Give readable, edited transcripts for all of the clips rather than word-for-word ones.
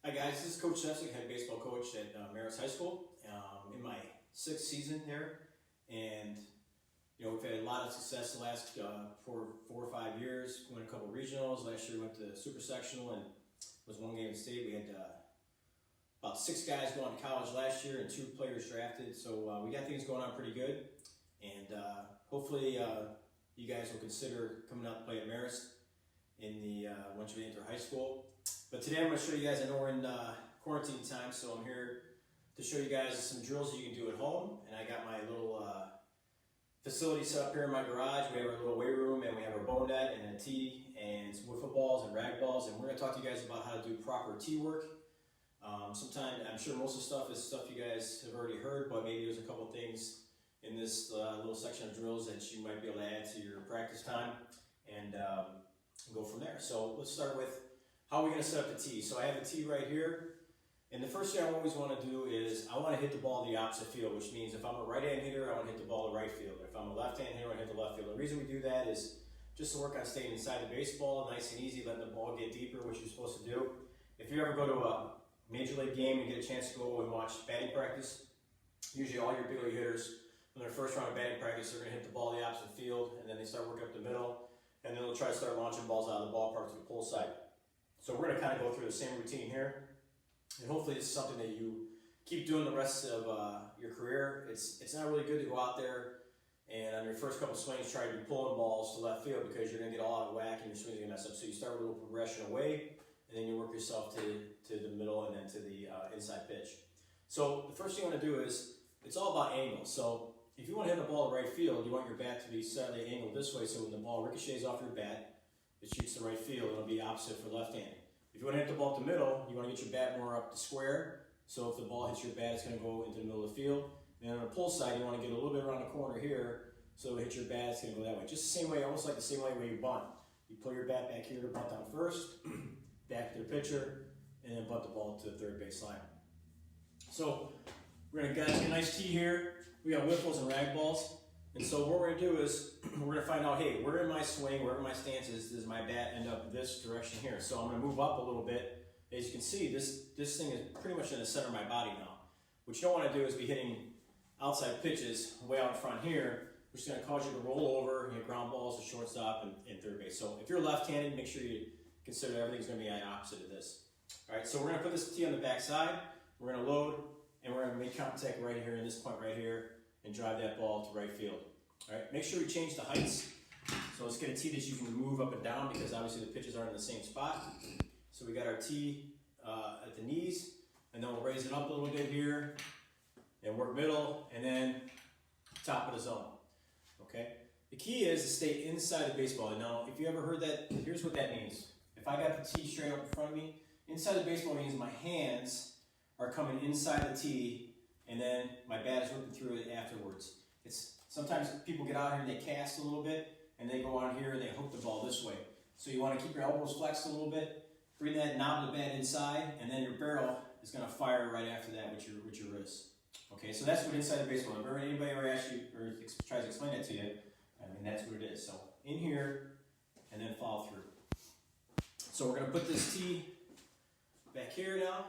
Hi guys, this is Coach Sefcik, head baseball coach at Marist High School. In my 6th season there, and we've had a lot of success the last 4 or 5 years. Won a couple regionals. Last year we went to super sectional and was one game in state. We had about 6 guys going to college last year and 2 players drafted. So we got things going on pretty good, and hopefully you guys will consider coming out to play at Marist in the once you enter high school. But today I'm going to show you guys. I know we're in quarantine time, so I'm here to show you guys some drills you can do at home. And I got my little facility set up here in my garage. We have our little weight room, and we have our bone net and a tee and some wiffle balls and rag balls. And we're going to talk to you guys about how to do proper tee work. Sometimes, I'm sure most of the stuff is stuff you guys have already heard, but maybe there's a couple things in this little section of drills that you might be able to add to your practice time and go from there. So let's start with how we're going to set up the tee. So I have a tee right here. And the first thing I always want to do is I want to hit the ball the opposite field, which means if I'm a right-hand hitter, I want to hit the ball the right field. If I'm a left-hand hitter, I want to hit the left field. The reason we do that is just to work on staying inside the baseball, nice and easy, letting the ball get deeper, which you're supposed to do. If you ever go to a major league game and get a chance to go and watch batting practice, usually all your big league hitters, in their first round of batting practice, they're going to hit the ball the opposite field, and then they start working up the middle, and then they'll try to start launching balls out of the ballpark to the pull side. So we're going to kind of go through the same routine here. And hopefully this is something that you keep doing the rest of your career. It's not really good to go out there and on your first couple swings try to be pulling balls to left field because you're going to get all out of whack and your swings are going to mess up. So you start with a little progression away, and then you work yourself to the middle and then to the inside pitch. So the first thing you want to do is, it's all about angle. So if you want to hit the ball to right field, you want your bat to be slightly angled this way so when the ball ricochets off your bat, it shoots to right field. It'll be opposite for left-handed. If you want to hit the ball to the middle, you want to get your bat more up the square. So if the ball hits your bat, it's going to go into the middle of the field. And on the pull side, you want to get a little bit around the corner here. So it hits your bat, it's going to go that way. Just the same way, almost like the same way when you bunt. You pull your bat back here to bunt down first, back to the pitcher, and then bunt the ball to the third base line. So we're going to get a nice tee here. We got wiffles and rag balls. And so what we're going to do is, we're going to find out, hey, where in my swing, where in my stance does my bat end up this direction here? So I'm going to move up a little bit. As you can see, this thing is pretty much in the center of my body now. What you don't want to do is be hitting outside pitches way out in front here, which is going to cause you to roll over, hit ground balls to shortstop and third base. So if you're left-handed, make sure you consider everything's going to be the opposite of this. All right, so we're going to put this tee on the back side. We're going to load, and we're going to make contact right here in this point right here and drive that ball to right field. All right, make sure you change the heights. So let's get a tee that you can move up and down because obviously the pitches aren't in the same spot. So we got our tee at the knees, and then we'll raise it up a little bit here and work middle, and then top of the zone. Okay. The key is to stay inside the baseball. Now, if you ever heard that, here's what that means. If I got the tee straight up in front of me, inside the baseball means my hands are coming inside the tee, and then my bat is whipping through it afterwards. Sometimes people get out here and they cast a little bit, and they go on here and they hook the ball this way. So you want to keep your elbows flexed a little bit, bring that knob of the bat inside, and then your barrel is going to fire right after that with your wrist. Okay, so that's what inside the baseball. If anybody ever asks you or tries to explain that to you, I mean that's what it is. So in here, and then follow through. So we're going to put this tee back here now,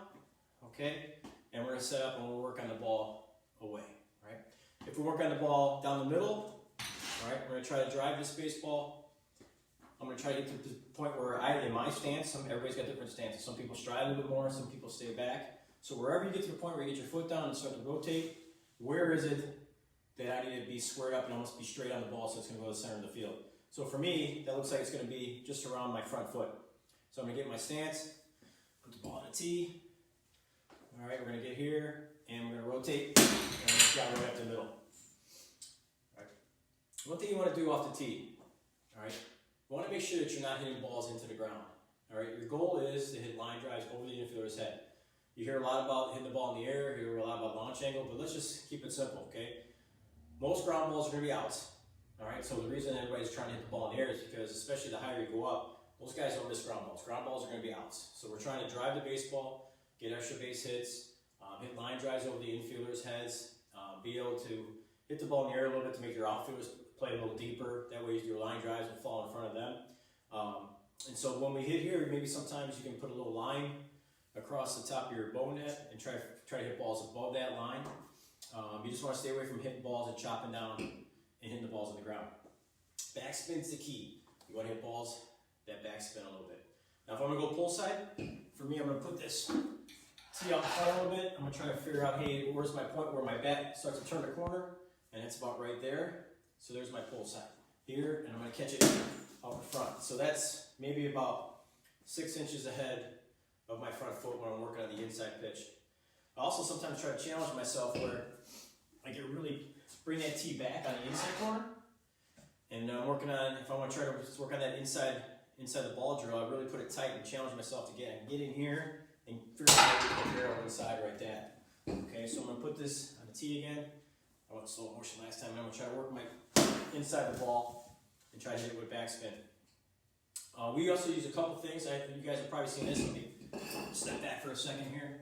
okay, and we're going to set up and we'll work on the ball away. Right? If we work on the ball down the middle, all right, we're going to try to drive this baseball. I'm going to try to get to the point where in my stance, everybody's got different stances. Some people stride a little bit more, some people stay back. So wherever you get to the point where you get your foot down and start to rotate, where is it that I need to be squared up and almost be straight on the ball so it's going to go to the center of the field? So for me, that looks like it's going to be just around my front foot. So I'm going to get my stance, put the ball on the tee. All right, we're going to get here, and we're going to rotate, and we're going to drive right up the middle. All right. One thing you want to do off the tee, all right, you want to make sure that you're not hitting balls into the ground. All right, your goal is to hit line drives over the infielder's head. You hear a lot about hitting the ball in the air, you hear a lot about launch angle, but let's just keep it simple, okay? Most ground balls are going to be outs. All right, so the reason everybody's trying to hit the ball in the air is because, especially the higher you go up, most guys don't miss ground balls. Ground balls are going to be outs. So we're trying to drive the baseball, get extra base hits, hit line drives over the infielders' heads, be able to hit the ball in the air a little bit to make your outfielders play a little deeper. That way your line drives will fall in front of them. And so when we hit here, maybe sometimes you can put a little line across the top of your bow net and try to hit balls above that line. You just want to stay away from hitting balls and chopping down and hitting the balls on the ground. Backspin's the key. You want to hit balls that backspin a little bit. Now if I'm going to go pull side, for me I'm going to put this tee out front a little bit. I'm going to try to figure out, hey, where's my point where my bat starts to turn the corner, and it's about right there. So there's my pull side here, and I'm going to catch it up in front. So that's maybe about 6 inches ahead of my front foot when I'm working on the inside pitch. I also sometimes try to challenge myself where I can really bring that tee back on the inside corner, and I'm working on, if I want to try to work on that inside the ball drill, I really put it tight and challenge myself to get in here and figure out how to get the barrel inside right there. Okay, so I'm going to put this on the tee again. I went slow motion last time, and I'm going to try to work my inside the ball and try to hit it with backspin. We also use a couple things. You guys have probably seen this. Let me step back for a second here.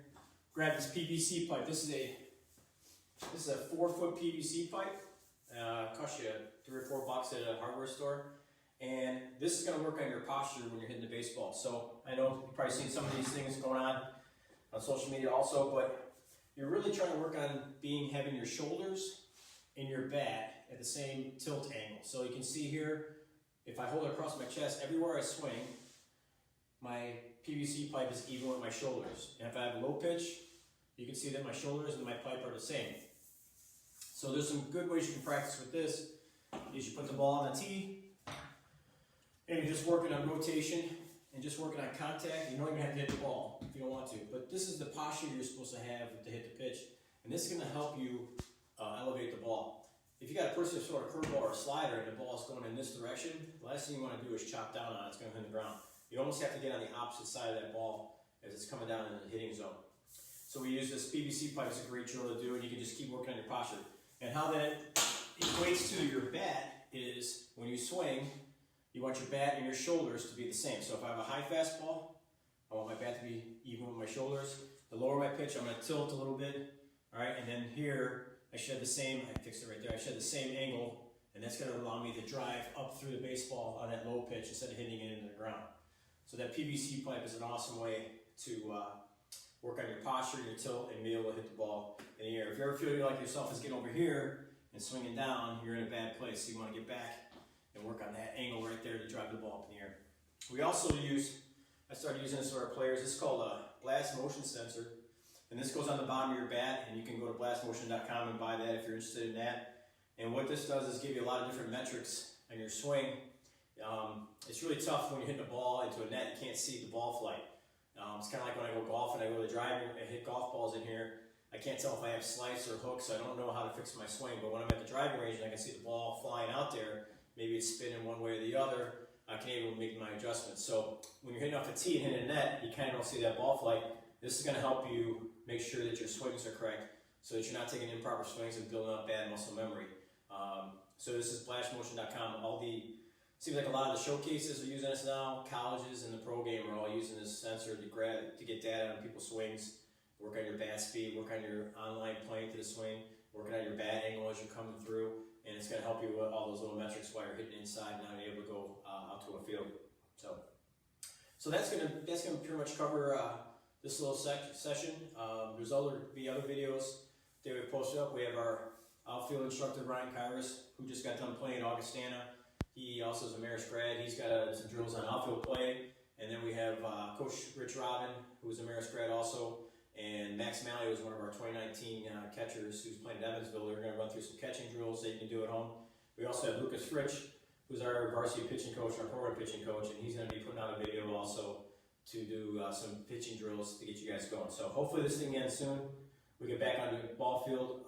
Grab this PVC pipe. This is a 4-foot PVC pipe. Costs you $3 or $4 at a hardware store. And this is going to work on your posture when you're hitting the baseball. So I know you've probably seen some of these things going on social media also, but you're really trying to work on having your shoulders and your bat at the same tilt angle. So you can see here, if I hold it across my chest, everywhere I swing, my PVC pipe is even with my shoulders. And if I have a low pitch, you can see that my shoulders and my pipe are the same. So there's some good ways you can practice with this. Is you put the ball on the tee, and you're just working on rotation and just working on contact. You don't even have to hit the ball if you don't want to. But this is the posture you're supposed to have to hit the pitch. And this is going to help you elevate the ball. If you got a person sort of curveball or a slider and the ball is going in this direction, the last thing you want to do is chop down on it. It's going to hit the ground. You almost have to get on the opposite side of that ball as it's coming down in the hitting zone. So we use this PVC pipe. It's a great drill to do, and you can just keep working on your posture. And how that equates to your bat is when you swing, you want your bat and your shoulders to be the same. So if I have a high fastball, I want my bat to be even with my shoulders. The lower my pitch, I'm going to tilt a little bit. All right, and then here, I should have the same, I fixed it right there, I should have the same angle, and that's going to allow me to drive up through the baseball on that low pitch instead of hitting it into the ground. So that PVC pipe is an awesome way to work on your posture, your tilt, and be able to hit the ball in the air. If you ever feel like yourself is getting over here and swinging down, you're in a bad place. So you want to get back and work on that angle right there to drive the ball up in the air. We also I started using this for our players. This is called a blast motion sensor. And this goes on the bottom of your bat, and you can go to blastmotion.com and buy that if you're interested in that. And what this does is give you a lot of different metrics on your swing. It's really tough when you're hitting a ball into a net, you can't see the ball flight. It's kind of like when I go golf and I go to the driving, I hit golf balls in here. I can't tell if I have slice or hooks, so I don't know how to fix my swing. But when I'm at the driving range and I can see the ball flying out there, maybe it's spinning one way or the other, I can able to make my adjustments. So when you're hitting off the tee and hitting a net, you kind of don't see that ball flight. This is going to help you make sure that your swings are correct so that you're not taking improper swings and building up bad muscle memory. So this is blastmotion.com. Seems like a lot of the showcases are using this now. Colleges and the pro game are all using this sensor to get data on people's swings, work on your bat speed, work on your online playing to the swing, working on your bat angle as you're coming through, and it's going to help you with all those little metrics while you're hitting inside and not able to go out to a field. So that's going to pretty much cover this little session. There's be other videos that we've posted up. We have our outfield instructor, Ryan Kyrus, who just got done playing at Augustana. He also is a Marist grad. He's got some drills on outfield play. And then we have Coach Rich Robin, who's a Marist grad also. And Max Malley was one of our 2019 catchers who's playing at Evansville. We're going to run through some catching drills that you can do at home. We also have Lucas Fritsch, who's our varsity pitching coach, our program pitching coach, and he's going to be putting out a video also to do some pitching drills to get you guys going. So hopefully this thing ends soon. We get back on the ball field.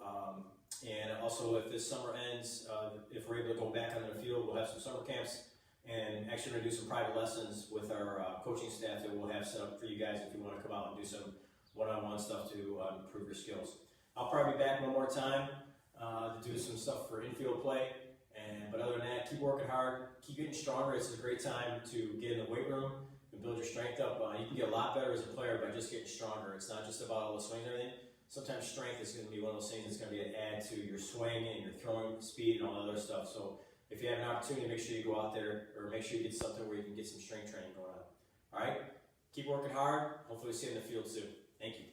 And also if this summer ends, if we're able to go back onto the field, we'll have some summer camps. And actually we're going to do some private lessons with our coaching staff that we'll have set up for you guys if you want to come out and do some one-on-one stuff to improve your skills. I'll probably be back one more time to do some stuff for infield play. But other than that, keep working hard, keep getting stronger. It's a great time to get in the weight room and build your strength up. You can get a lot better as a player by just getting stronger. It's not just about all the swings and everything. Sometimes strength is going to be one of those things that's going to be an add to your swing and your throwing speed and all that other stuff. So if you have an opportunity, make sure you go out there or make sure you get something where you can get some strength training going on. All right? keep working hard. Hopefully, see you in the field soon. Thank you.